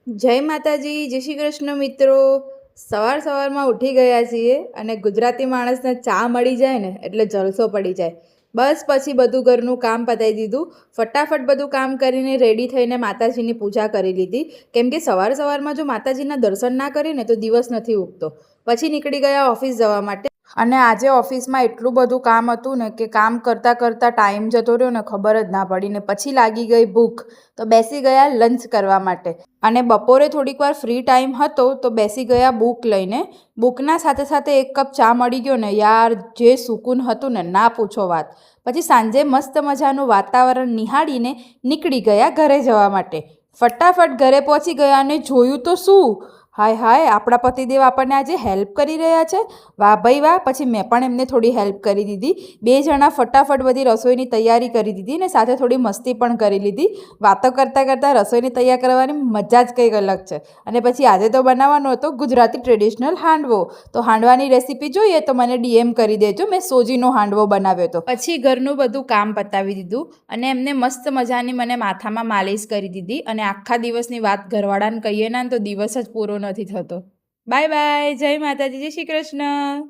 જય માતાજી, જય શ્રી કૃષ્ણ મિત્રો. સવારમાં ઉઠી ગયા છીએ અને ગુજરાતી માણસને ચા મળી જાય ને એટલે જલસો પડી જાય. બસ પછી બધું ઘરનું કામ પતાવી દીધું. ફટાફટ બધું કામ કરીને રેડી થઈને માતાજીની પૂજા કરી લીધી. કેમ કે સવારમાં જો માતાજીના દર્શન ના કરીએ ને તો દિવસ નથી ઉગતો. પછી નીકળી ગયા ઓફિસ જવા માટે. અને આજે ઓફિસમાં એટલું બધું કામ હતું ને કે કામ કરતાં કરતાં ટાઈમ જતો રહ્યો ને ખબર જ ના પડી ને પછી લાગી ગઈ ભૂખ. તો બેસી ગયા લંચ કરવા માટે. અને બપોરે થોડીક વાર ફ્રી ટાઈમ હતો તો બેસી ગયા બુક લઈને. બુકના સાથે સાથે એક કપ ચા મળી ગયો ને યાર, જે સુકૂન હતું ને ના પૂછો વાત. પછી સાંજે મસ્ત મજાનું વાતાવરણ નિહાળીને નીકળી ગયા ઘરે જવા માટે. ફટાફટ ઘરે પહોંચી ગયા અને જોયું તો શું, હાય હાય, આપણા પતિદેવ આપણને આજે હેલ્પ કરી રહ્યા છે. વાહ ભાઈ વાહ. પછી મેં પણ એમને થોડી હેલ્પ કરી દીધી. બે જણા ફટાફટ બધી રસોઈની તૈયારી કરી દીધી ને સાથે થોડી મસ્તી પણ કરી લીધી. વાતો કરતાં કરતાં રસોઈની તૈયાર કરવાની મજા જ કંઈક અલગ છે. અને પછી આજે તો બનાવવાનો હતો ગુજરાતી ટ્રેડિશનલ હાંડવો. તો હાંડવાની રેસીપી જોઈએ તો મને ડીએમ કરી દેજો. મેં સોજીનો હાંડવો બનાવ્યો હતો. પછી ઘરનું બધું કામ પતાવી દીધું અને એમને મસ્ત મજાની મને માથામાં માલિશ કરી દીધી. અને આખા દિવસની વાત ઘરવાળાને કહીએ ને તો દિવસ જ પૂરો નથી થતો. Bye bye. જય માતાજી, જય શ્રી કૃષ્ણ.